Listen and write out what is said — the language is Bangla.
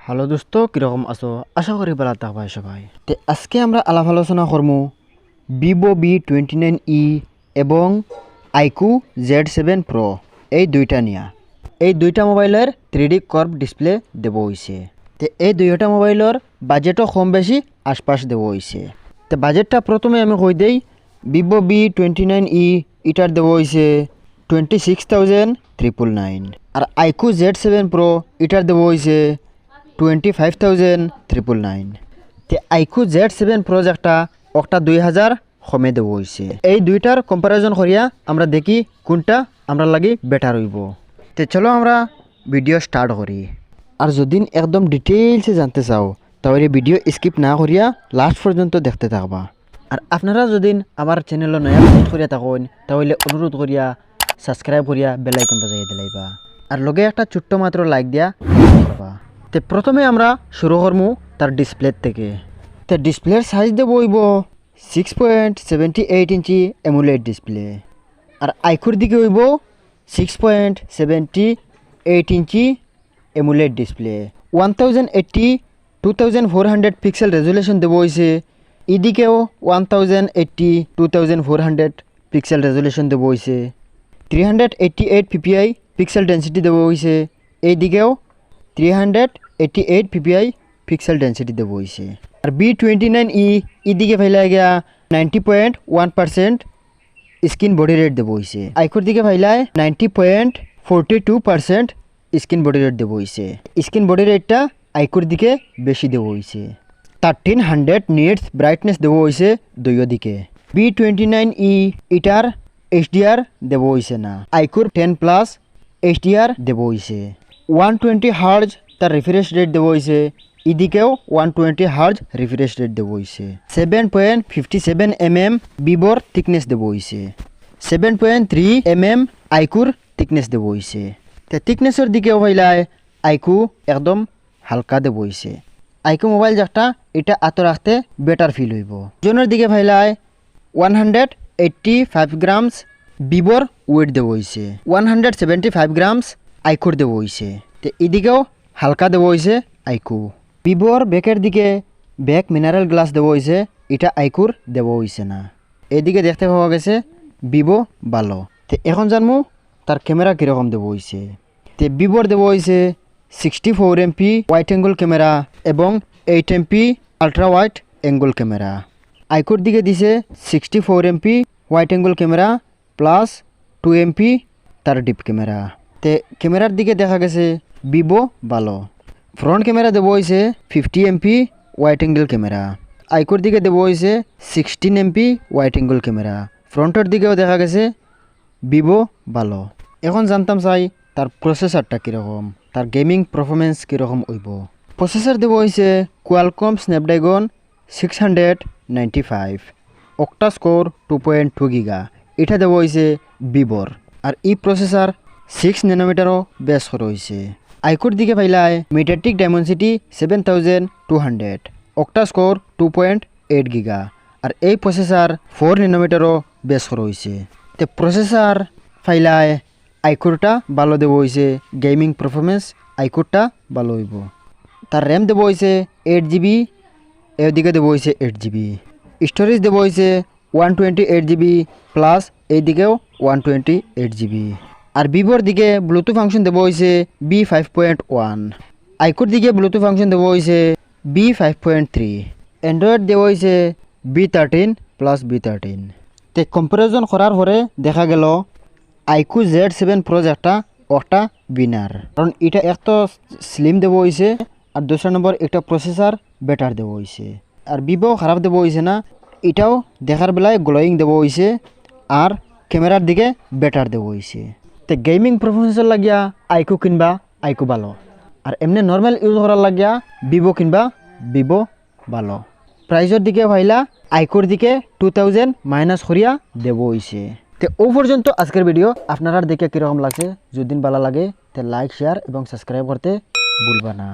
হ্যালো দোস্ত, কীরকম আছো? আশা করি ভালো থাকবাই সবাই। তো আজকে আমরা আলাপ আলোচনা করবো ভিভো V29e এবং আইকু Z7 Pro এই দুইটা নিয়ে। এই দুইটা মোবাইলের 3D কার্ভ ডিসপ্লে দেব হয়েছে। তো এই দুইটা মোবাইলের বাজেটও কম বেশি আশপাশ দেব হয়েছে। তো বাজেটটা প্রথমে আমি কই দেই, ভিভো V29e এটার দেব হয়েছে 26,999 আর আইকু Z7 Pro এটার দেব হয়েছে 25,999। তে আইকু Z7 Pro একটা 2000 কমে দেব হয়েছে। এই দুইটার কম্পারিজন করিয়া আমরা দেখি কোনটা আমরা লাগি বেটার হইব। তে চলো আমরা ভিডিও স্টার্ট করি। আর যদি একদম ডিটেইলসে জানতে চাও তাহলে ভিডিও স্কিপ না করিয়া লাস্ট পর্যন্ত দেখতে থাকবা। আর আপনারা যদি আমার চ্যানেল নয়া ভিজিট করিয়া থাকেন তাহলে অনুরোধ করিয়া সাবস্ক্রাইব করিয়া বেল আইকন বাজাইয়া দিলাইবা আর লগে একটা ছোট্ট মাত্র লাইক দিয়া করবা। তে প্রথমে আমরা শুরু করবো তার ডিসপ্লের থেকে। তে ডিসপ্লের সাইজ দেব হইব 6.78 ইঞ্চি অ্যামোলেড ডিসপ্লে। আর আইকুর দিকে হইব 6.78 ইঞ্চি AMOLED display. 1080x2400 pixel resolution দেব হয়েছে। এদিকেও 1080x2400 পিক্সেল রেজুলেশন দেব হয়েছে। 388 ppi পিক্সেল ডেন্সিটি দেব হয়েছে। এইদিকেও 388 ppi পিক্সেল ডেন্সিটি দেব হয়েছে। আর V29e এদিকে ফাইলা গিয়া 90.1% স্ক্রিন বডি রেট দেব হয়েছে। আইকুর দিকে ফাইলায় 90.42% স্ক্রিন বডি রেট দেব হয়েছে। স্ক্রিন বডি রেটটা আইকুর দিকে বেশি দেব হয়েছে। 1300 নিটস ব্রাইটনেস দেব হয়েছে দুইও দিকে। V29e এটার HDR দেব হয়েছে না, আইকুর 10+ HDR দেব হয়েছে। 120 হার্জ তার রিফ্রেশ রেট দেব হয়েছে। এদিকেও 120 হার্জ রিফ্রেশ রেট দেব হয়েছে। 7.57 mm ভিভোর থিকনেস দেব হয়েছে। 7.3 mm আইকুর থিকনেস দেব হয়েছে। তো থিকনেসের দিকেও হইলায় আইকু একদম হালকা দেব হয়েছে। আইকু মোবাইল যেটা এটা আত রাখতে বেটার ফিল হইব। জনের দিকে ভাইলায় 185 গ্রামস ভিভোর ওয়েট দেব হয়েছে। 175 গ্রামস আইকুর দেব হয়েছে। তো এদিকেও হালকা দেব হয়েছে আইকু। ভিভোর ব্যাকের দিকে ব্যাক মিনারেল গ্লাস দেব হয়েছে, এটা আইকুর দেব হয়েছে না। এদিকে দেখতে পাওয়া গেছে ভিভো ভালো। তো এখন জানবো তার ক্যামেরা কীরকম দেব হয়েছে। তো ভিভোর দেব হয়েছে 64 MP ওয়াইড অ্যাঙ্গল ক্যামেরা এবং 8 MP ultra wide angle camera. আইকুর দিকে দিছে 64 MP wide angle camera plus 2 MP তার ডিপ ক্যামেরা। তে ক্যামেরার দিকে দেখা গেছে ভিভো ভালো। ফ্রন্ট ক্যামেরা দেব হয়েছে 50 MP ওয়াইড অ্যাঙ্গেল ক্যামেরা। আইকুর দিকে দেব হয়েছে 16 MP ওয়াইড অ্যাঙ্গেল ক্যামেরা। ফ্রন্টের দিকেও দেখা গেছে ভিভো ভালো। এখন জানতাম চাই তার প্রসেসরটা কীরকম, তার গেমিং পারফরমেন্স কীরকম হইব। প্রসেসর দেব হয়েছে Qualcomm Snapdragon 695 octa score 2.2 giga. এটা দেব হয়েছে ভিভোর। আর এই প্রসেসর 6 nanometerও বেস করা হয়েছে। আইকুর দিকে পাইলায় MediaTek Dimensity 7200 octa core 2.8 giga. আর এই প্রসেসর 4 nanometerও বেস করা হয়েছে। তো প্রসেসর ফাইলায় আইকুরটা ভালো দেব হয়েছে। গেমিং পারফরমেন্স আইকুরটা ভালো হইব। তার র্যাম দেব হয়েছে 8GB, এদিকে দেব হয়েছে 8GB। স্টোরেজ দেব হয়েছে 128GB প্লাস এইদিকেও 128GB। আর ভিভোর দিকে ব্লুটুথ ফাংশন দেব হয়েছে B5.1। আইকুর দিকে ব্লুটুথ ফাংশন দেব হয়েছে B5.3। অ্যান্ড্রয়েড দেব হয়েছে B13 প্লাস B13। তে কম্পারিজন করার পরে দেখা গেল আইকু Z7 Pro একটা উইনার, কারণ এটা একটা স্লিম দেব হয়েছে আর 2 নম্বর একটা প্রসেসর বেটার দেব হয়েছে। আর ভিভো খারাপ দেব হয়েছে না, এটাও দেখার বেলায় গ্লোয়িং দেব হয়েছে আর ক্যামেরার দিকে বেটার দেব হয়েছে। তো গেমিং পারফরমেন্সের লাগিয়া আইকু কিনবা আইকু ভালো, আর এমনি নর্মাল ইউজ করার লাগিয়া ভিভো কিনবা ভিভো ভালো। প্রাইসের দিকে ভাইলা আইকুর দিকে 2000 মাইনাস করিয়া দেব হয়েছে। তো ও পর্যন্ত আজকের ভিডিও আপনারা দেখে কীরকম লাগছে। যদি ভালো লাগে তো লাইক শেয়ার এবং সাবস্ক্রাইব করতে ভুলবা না।